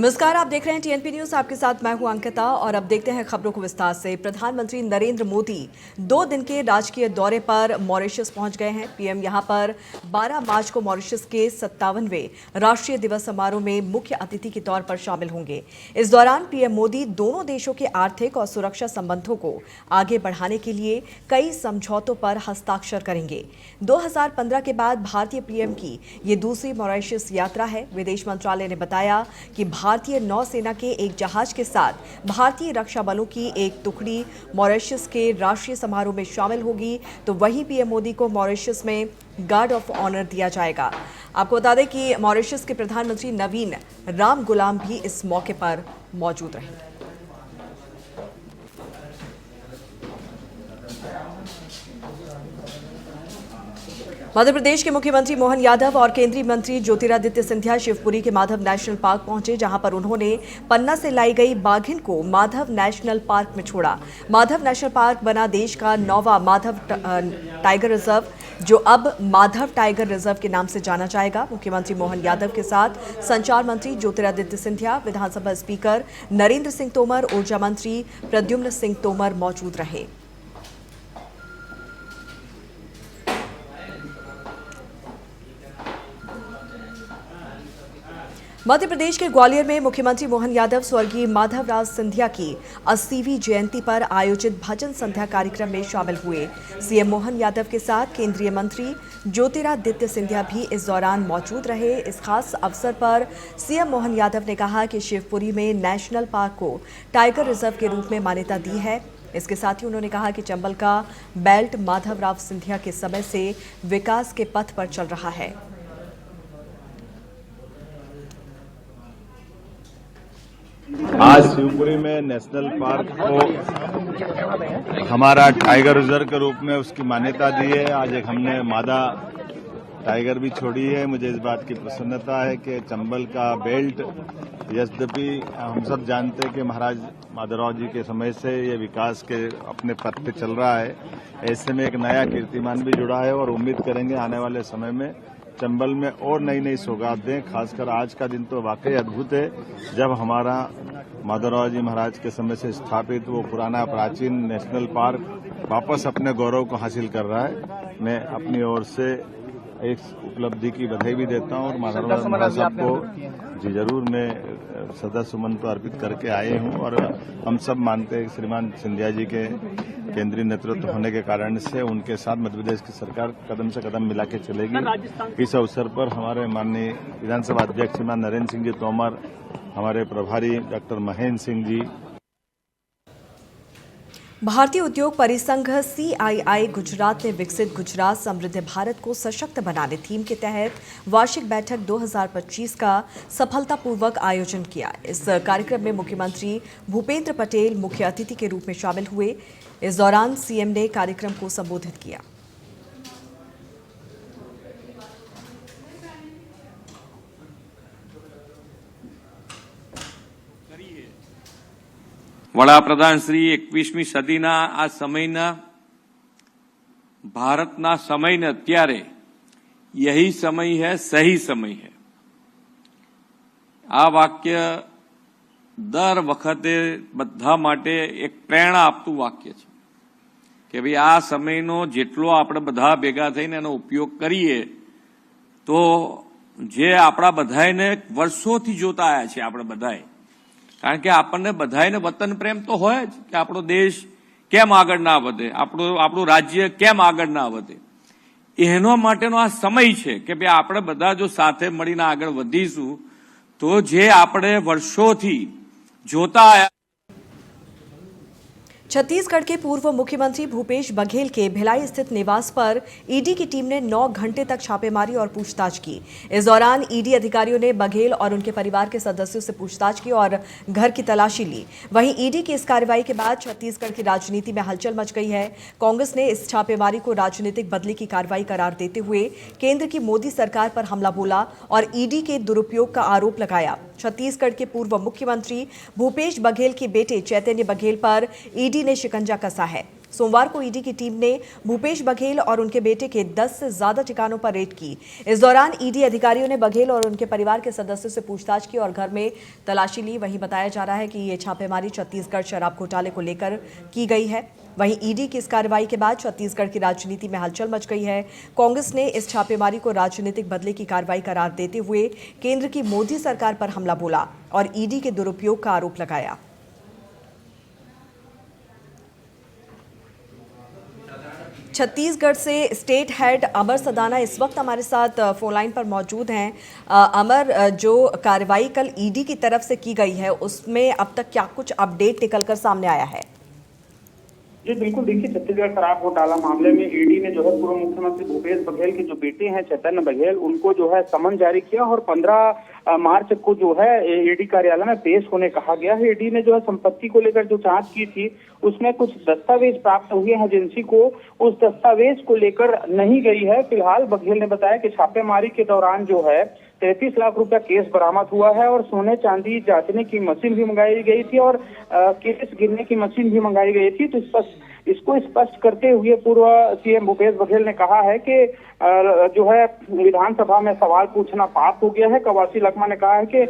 नमस्कार, आप देख रहे हैं टीएनपी न्यूज। आपके साथ मैं हूं अंकिता और अब देखते हैं खबरों को विस्तार से। प्रधानमंत्री नरेंद्र मोदी 2 दिन के राजकीय दौरे पर मॉरिशस पहुंच गए हैं। पीएम यहां पर 12 मार्च को मॉरिशस के 57वें राष्ट्रीय दिवस समारोह में मुख्य अतिथि के तौर पर शामिल होंगे। इस दौरान पीएम मोदी दोनों देशों के आर्थिक और सुरक्षा संबंधों को आगे बढ़ाने के लिए कई समझौतों पर हस्ताक्षर करेंगे। 2015 के बाद भारतीय पीएम की ये दूसरी मॉरिशस यात्रा है। विदेश मंत्रालय ने बताया कि भारतीय नौसेना के एक जहाज के साथ भारतीय रक्षा बलों की एक टुकड़ी मॉरिशस के राष्ट्रीय समारोह में शामिल होगी, तो वहीं पीएम मोदी को मॉरिशस में गार्ड ऑफ ऑनर दिया जाएगा। आपको बता दें कि मॉरिशस के प्रधानमंत्री नवीन राम गुलाम भी इस मौके पर मौजूद रहेंगे। मध्य प्रदेश के मुख्यमंत्री मोहन यादव और केंद्रीय मंत्री ज्योतिरादित्य सिंधिया शिवपुरी के माधव नेशनल पार्क पहुंचे, जहां पर उन्होंने पन्ना से लाई गई बाघिन को माधव नेशनल पार्क में छोड़ा। माधव नेशनल पार्क बना देश का 9वां माधव टाइगर रिजर्व, जो अब माधव टाइगर रिजर्व के नाम से जाना जाएगा। मुख्यमंत्री मोहन यादव के साथ संचार मंत्री ज्योतिरादित्य सिंधिया, विधानसभा स्पीकर नरेंद्र सिंह तोमर, ऊर्जा मंत्री प्रद्युम्न सिंह तोमर मौजूद रहे। मध्य प्रदेश के ग्वालियर में मुख्यमंत्री मोहन यादव स्वर्गीय माधवराज सिंधिया की 80वीं जयंती पर आयोजित भजन संध्या कार्यक्रम में शामिल हुए। सीएम मोहन यादव के साथ केंद्रीय मंत्री ज्योतिरादित्य सिंधिया भी इस दौरान मौजूद रहे। इस खास अवसर पर सीएम मोहन यादव ने कहा कि शिवपुरी में नेशनल पार्क को टाइगर रिजर्व के रूप में मान्यता दी है। इसके साथ ही उन्होंने कहा कि चंबल का बेल्ट माधवराव सिंधिया के समय से विकास के पथ पर चल रहा है। आज शिवपुरी में नेशनल पार्क को हमारा टाइगर रिजर्व के रूप में उसकी मान्यता दी है। आज एक हमने मादा टाइगर भी छोड़ी है। मुझे इस बात की प्रसन्नता है कि चंबल का बेल्ट, यद्यपि हम सब जानते हैं कि महाराज माधवराव जी के समय से ये विकास के अपने पथ पे चल रहा है, ऐसे में एक नया कीर्तिमान भी जुड़ा है और उम्मीद करेंगे आने वाले समय में चंबल में और नई नई सौगात दें। खासकर आज का दिन तो वाकई अद्भुत है, जब हमारा माधवराव जी महाराज के समय से स्थापित वो पुराना प्राचीन नेशनल पार्क वापस अपने गौरव को हासिल कर रहा है। मैं अपनी ओर से एक उपलब्धि की बधाई भी देता हूं और माधवराव महाराज साहब को जी जरूर मैं सदा सुमन तो अर्पित करके आए हूं। और हम सब मानते हैं श्रीमान सिंधिया जी के केंद्रीय नेतृत्व होने के कारण से उनके साथ मध्य प्रदेश की सरकार कदम से कदम मिला के चलेगी। इस अवसर पर हमारे माननीय विधानसभा अध्यक्ष श्रीमान नरेंद्र सिंह जी तोमर, हमारे प्रभारी डॉक्टर महेंद्र सिंह जी, भारतीय उद्योग परिसंघ CII गुजरात ने विकसित गुजरात समृद्ध भारत को सशक्त बनाने थीम के तहत वार्षिक बैठक 2025 का सफलतापूर्वक आयोजन किया। इस कार्यक्रम में मुख्यमंत्री भूपेंद्र पटेल मुख्य अतिथि के रूप में शामिल हुए। इस दौरान सीएम ने कार्यक्रम को संबोधित किया। વડાપ્રધાન શ્રી 21મી સદીના આ સમયના ભારતના સમયને અત્યારે यही समय है, सही समय है। આ વાક્ય દર વખતે બધા માટે એક પ્રેરણા આપતું વાક્ય છે કે ભાઈ આ સમયનો જેટલો આપણે બધા ભેગા થઈને એનો ઉપયોગ કરીએ તો જે આપણા બધાને વર્ષોથી જોતા આવ્યા છે આપણે બધાએ, કારણ કે આપણને બધાને વતન પ્રેમ તો હોય જ કે આપણો દેશ કેમ આગળ ના વધે, આપણું રાજ્ય કેમ આગળ ના વધે। એનો માટેનો આ સમય છે કે ભાઈ આપણે બધા જો સાથે મળીને આગળ વધીશું તો જે આપણે વર્ષોથી જોતા આયા। छत्तीसगढ़ के पूर्व मुख्यमंत्री भूपेश बघेल के भिलाई स्थित निवास पर ईडी की टीम ने 9 घंटे तक छापेमारी और पूछताछ की। इस दौरान ईडी अधिकारियों ने बघेल और उनके परिवार के सदस्यों से पूछताछ की और घर की तलाशी ली। वहीं ईडी की इस कार्रवाई के बाद छत्तीसगढ़ की राजनीति में हलचल मच गई है। कांग्रेस ने इस छापेमारी को राजनीतिक बदले की कार्रवाई करार देते हुए केंद्र की मोदी सरकार पर हमला बोला और ईडी के दुरुपयोग का आरोप लगाया। छत्तीसगढ़ के पूर्व मुख्यमंत्री भूपेश बघेल के बेटे चैतन्य बघेल पर ईडी ने शिकंजा कसा है। सोमवार को ईडी की टीम ने भूपेश बघेल और उनके बेटे के 10 से ज्यादा ठिकानों पर रेड की। इस दौरान ईडी अधिकारियों ने बघेल और उनके परिवार के सदस्यों से पूछताछ की और घर में तलाशी ली। वहीं बताया जा रहा है कि ये छापेमारी छत्तीसगढ़ शराब घोटाले को लेकर की गई है। वहीं ईडी की इस कार्रवाई के बाद छत्तीसगढ़ की राजनीति में हलचल मच गई है। कांग्रेस ने इस छापेमारी को राजनीतिक बदले की कार्रवाई करार देते हुए केंद्र की मोदी सरकार पर हमला बोला और ईडी के दुरुपयोग का आरोप लगाया। छत्तीसगढ़ से स्टेट हेड अमर सदाना इस वक्त हमारे साथ फोन लाइन पर मौजूद हैं। अमर, जो कार्रवाई कल ईडी की तरफ से की गई है उसमें अब तक क्या कुछ अपडेट निकलकर सामने आया है? जी बिल्कुल, देखिए छत्तीसगढ़ शराब घोटाला मामले में ईडी ने जो है पूर्व मुख्यमंत्री भूपेश बघेल के जो बेटे हैं चैतन्य बघेल, उनको जो है समन जारी किया और 15 मार्च को जो है ईडी कार्यालय में पेश होने कहा गया है। ईडी ने जो है संपत्ति को लेकर जो जांच की थी उसमें कुछ दस्तावेज प्राप्त हुए हैं एजेंसी को, उस दस्तावेज को लेकर नहीं गई है। फिलहाल बघेल ने बताया कि छापेमारी के दौरान जो है 33 लाख रुपया केस बरामद हुआ है और सोने चांदी जांचने की मशीन भी मंगाई गई थी और केस गिनने की मशीन भी मंगाई गई थी। तो इसको स्पष्ट करते हुए पूर्व सीएम भूपेश बघेल ने कहा है कि जो है विधानसभा में सवाल पूछना पाप हो गया है। कवासी लखमा ने कहा है कि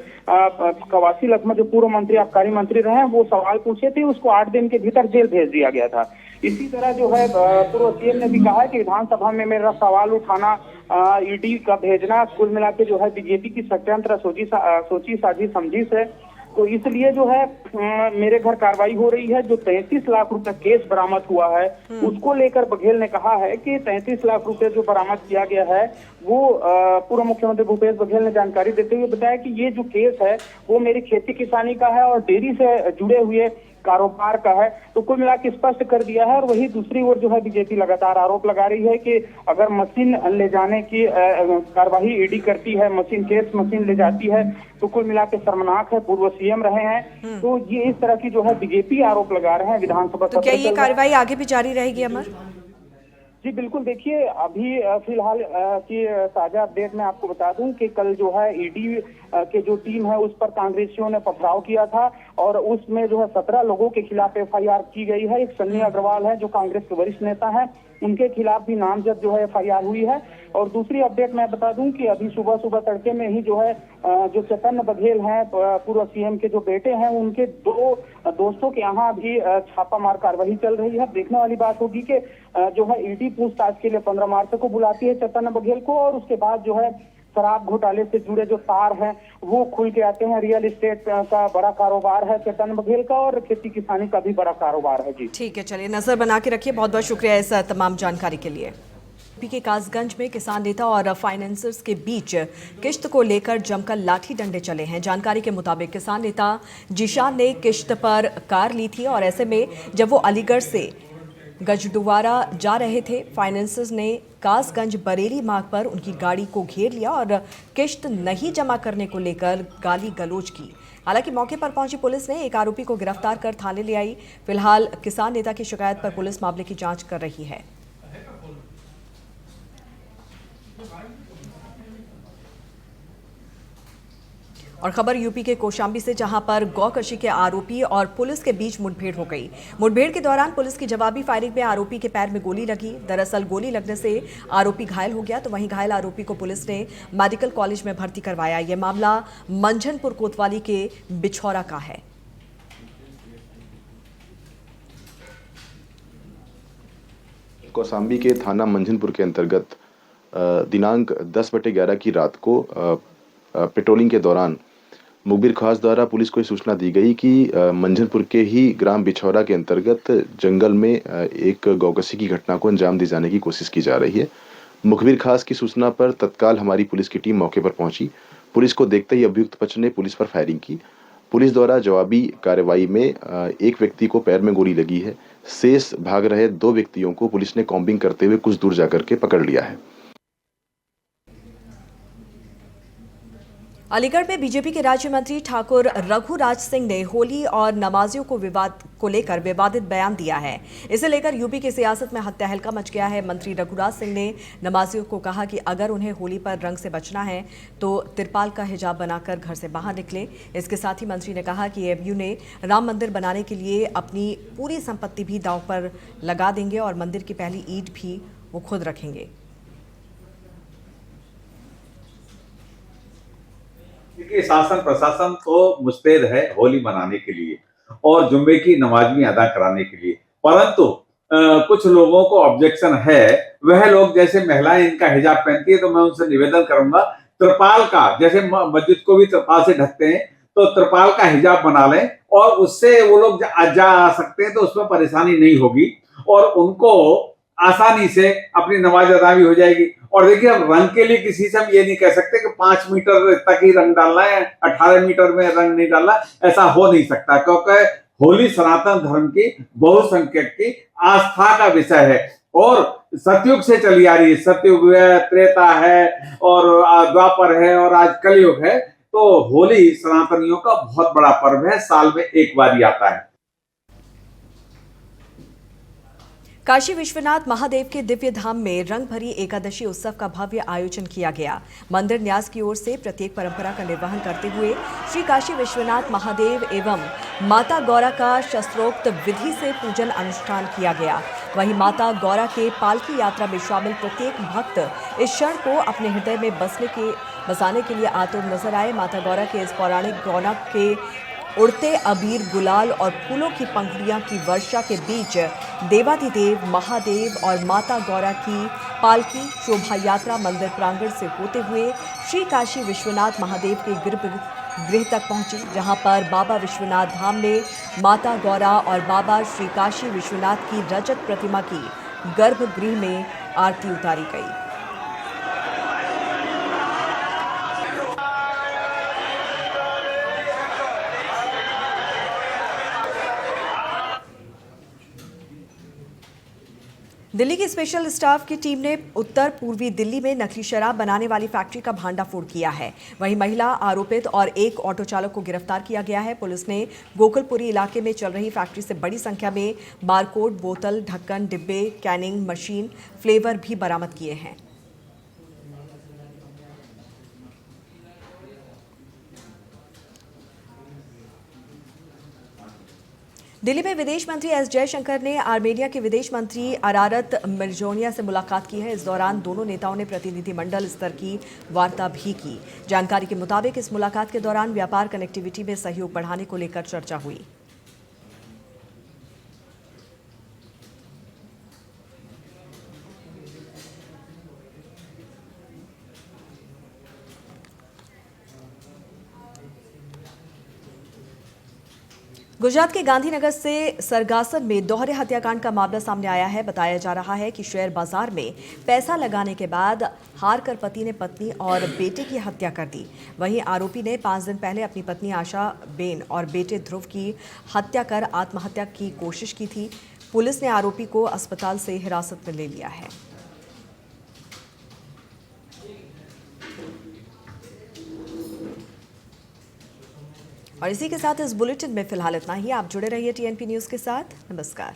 कवासी लखमा जो पूर्व मंत्री आबकारी मंत्री रहे हैं वो सवाल पूछे थे, उसको 8 दिन के भीतर जेल भेज दिया गया था। इसी तरह जो है पूर्व सीएम ने भी कहा है कि विधानसभा में मेरा सवाल उठाना, ईडी का भेजना कुल मिला के जो है बीजेपी की षड्यंत्र सोची साझी समझी है। तो इसलिए जो है मेरे घर कार्रवाई हो रही है। जो 33 लाख रुपए केस बरामद हुआ है उसको लेकर बघेल ने कहा है कि 33 लाख रुपए जो बरामद किया गया है वो पूर्व मुख्यमंत्री भूपेश बघेल ने जानकारी देते हुए बताया कि ये जो केस है वो मेरी खेती किसानी का है और डेयरी से जुड़े हुए कारोबार का है। तो कुल मिला के स्पष्ट कर दिया है। और वही दूसरी ओर जो है बीजेपी लगातार आरोप लगा रही है कि अगर मशीन ले जाने की कार्यवाही ईडी करती है, मशीन ले जाती है तो कुल मिला के शर्मनाक है। पूर्व सीएम रहे हैं तो ये इस तरह की जो है बीजेपी आरोप लगा रहे हैं विधानसभा। तो क्या ये कार्रवाई आगे भी जारी रहेगी अमर? जी बिल्कुल, देखिए अभी फिलहाल की ताजा अपडेट में आपको बता दूं कि कल जो है ईडी के जो टीम है उस पर कांग्रेसियों ने पथराव किया था और उसमें जो है 17 लोगों के खिलाफ एफआईआर की गई है। एक सन्नी अग्रवाल है जो कांग्रेस के वरिष्ठ नेता है, उनके खिलाफ भी नामजद जो है एफआईआर हुई है। और दूसरी अपडेट मैं बता दूं कि अभी सुबह तड़के में ही जो है जो चैतन्य बघेल हैं पूर्व सीएम के जो बेटे हैं उनके 2 दोस्तों के यहाँ भी छापामार कार्रवाई चल रही है। देखने वाली बात होगी कि जो है ईडी पूछताछ के लिए 15 मार्च को बुलाती है चैतन्य बघेल को और उसके बाद जो है शराब घोटाले से जुड़े जो तार हैं वो खुल के आते हैं। रियल एस्टेट का बड़ा कारोबार है चैतन्य बघेल का और खेती किसानी का भी बड़ा कारोबार है। जी ठीक है, चलिए नजर बना के रखिए। बहुत बहुत शुक्रिया इस तमाम जानकारी के लिए। यूपी के कासगंज में किसान नेता और फाइनेंसर्स के बीच किश्त को लेकर जमकर लाठी डंडे चले हैं। जानकारी के मुताबिक किसान नेता जिशान ने किश्त पर कार ली थी और ऐसे में जब वो अलीगढ़ से गजडुवारा जा रहे थे, फाइनेंसर्स ने कासगंज बरेली मार्ग पर उनकी गाड़ी को घेर लिया और किश्त नहीं जमा करने को लेकर गाली गलौज की। हालांकि मौके पर पहुंची पुलिस ने एक आरोपी को गिरफ्तार कर थाने ले आई। फिलहाल किसान नेता की शिकायत पर पुलिस मामले की जांच कर रही है। और खबर यूपी के कौशाम्बी से, जहां पर गौकशी के आरोपी और पुलिस के बीच मुठभेड़ हो गई। मुठभेड़ के दौरान पुलिस की जवाबी फायरिंग में आरोपी के पैर में गोली लगी। दरअसल गोली लगने से आरोपी घायल हो गया, तो वहीं घायल आरोपी को पुलिस ने मेडिकल कॉलेज में भर्ती करवाया। यह मामला मंझनपुर कोतवाली के बिछौरा का है। कौशाम्बी के थाना मंझनपुर के अंतर्गत दिनांक 10/11 की रात को पेट्रोलिंग के दौरान मुखबिर खास द्वारा पुलिस को सूचना दी गई कि मंझनपुर के ही ग्राम बिछौरा के अंतर्गत जंगल में एक गौकशी की घटना को अंजाम दिए जाने की कोशिश की जा रही है। मुखबिर खास की सूचना पर तत्काल हमारी पुलिस की टीम मौके पर पहुंची। पुलिस को देखते ही अभियुक्त पक्ष ने पुलिस पर फायरिंग की। पुलिस द्वारा जवाबी कार्रवाई में एक व्यक्ति को पैर में गोली लगी है। शेष भाग रहे 2 व्यक्तियों को पुलिस ने कॉम्बिंग करते हुए कुछ दूर जाकर के पकड़ लिया है। अलीगढ़ में बीजेपी के राज्य मंत्री ठाकुर रघुराज सिंह ने होली और नमाजियों को विवाद को लेकर विवादित बयान दिया है। इसे लेकर यूपी की सियासत में हत्याहलका मच गया है। मंत्री रघुराज सिंह ने नमाजियों को कहा कि अगर उन्हें होली पर रंग से बचना है तो तिरपाल का हिजाब बनाकर घर से बाहर निकले। इसके साथ ही मंत्री ने कहा कि एबीयू ने राम मंदिर बनाने के लिए अपनी पूरी संपत्ति भी दांव पर लगा देंगे और मंदिर की पहली ईंट भी वो खुद रखेंगे। देखिए, शासन प्रशासन तो मुस्तैद है होली मनाने के लिए और जुम्मे की नमाज भी अदा कराने के लिए, परंतु कुछ लोगों को ऑब्जेक्शन है। वह लोग जैसे महिलाएं इनका हिजाब पहनती है तो मैं उनसे निवेदन करूंगा त्रिपाल का, जैसे मस्जिद को भी त्रिपाल से ढकते हैं तो त्रिपाल का हिजाब बना लें और उससे वो लोग जा आ सकते हैं तो उसमें परेशानी नहीं होगी और उनको आसानी से अपनी नमाज अदा भी हो जाएगी। और देखिए, अब रंग के लिए किसी से हम ये नहीं कह सकते कि 5 मीटर तक ही रंग डालना है, 18 मीटर में रंग नहीं डालना, ऐसा हो नहीं सकता, क्योंकि होली सनातन धर्म की बहुसंख्यक की आस्था का विषय है और सतयुग से चली आ रही है। सतयुग है, त्रेता है और द्वापर है और आज कलयुग है। तो होली सनातनियों का बहुत बड़ा पर्व है, साल में एक बार ही आता है। काशी विश्वनाथ महादेव के दिव्य धाम में रंग भरी एकादशी उत्सव का भव्य आयोजन किया गया। मंदिर न्यास की ओर से प्रत्येक परंपरा का निर्वहन करते हुए श्री काशी विश्वनाथ महादेव एवं माता गौरा का शस्त्रोक्त विधि से पूजन अनुष्ठान किया गया। वहीं माता गौरा के पालकी यात्रा में शामिल प्रत्येक भक्त इस क्षण को अपने हृदय में बसाने के लिए आतुर नजर आए। माता गौरा के इस पौराणिक रौनक के उड़ते अबीर, गुलाल और फूलों की पंखुड़ियां की वर्षा के बीच देवाधिदेव महादेव और माता गौरा की पालकी शोभा यात्रा मंदिर प्रांगण से होते हुए श्री काशी विश्वनाथ महादेव के गर्भगृह तक पहुंची, जहां पर बाबा विश्वनाथ धाम में माता गौरा और बाबा श्री काशी विश्वनाथ की रजत प्रतिमा की गर्भगृह में आरती उतारी गई। दिल्ली की स्पेशल स्टाफ की टीम ने उत्तर पूर्वी दिल्ली में नकली शराब बनाने वाली फैक्ट्री का भांडाफोड़ किया है। वहीं महिला आरोपित और एक ऑटो चालक को गिरफ्तार किया गया है। पुलिस ने गोकुलपुरी इलाके में चल रही फैक्ट्री से बड़ी संख्या में बारकोड, बोतल, ढक्कन, डिब्बे, कैनिंग मशीन, फ्लेवर भी बरामद किए हैं। दिल्ली में विदेश मंत्री एस जयशंकर ने आर्मेनिया के विदेश मंत्री अरारत मिर्जोनिया से मुलाकात की है। इस दौरान दोनों नेताओं ने प्रतिनिधिमंडल स्तर की वार्ता भी की। जानकारी के मुताबिक इस मुलाकात के दौरान व्यापार, कनेक्टिविटी में सहयोग बढ़ाने को लेकर चर्चा हुई। गुजरात के गांधीनगर से सरगासन में दोहरे हत्याकांड का मामला सामने आया है। बताया जा रहा है कि शेयर बाजार में पैसा लगाने के बाद हार कर पति ने पत्नी और बेटे की हत्या कर दी। वहीं आरोपी ने 5 दिन पहले अपनी पत्नी आशा बेन और बेटे ध्रुव की हत्या कर आत्महत्या की कोशिश की थी। पुलिस ने आरोपी को अस्पताल से हिरासत में ले लिया है। और इसी के साथ इस बुलेटिन में फिलहाल इतना ही। आप जुड़े रहिए टीएनपी न्यूज़ के साथ। नमस्कार।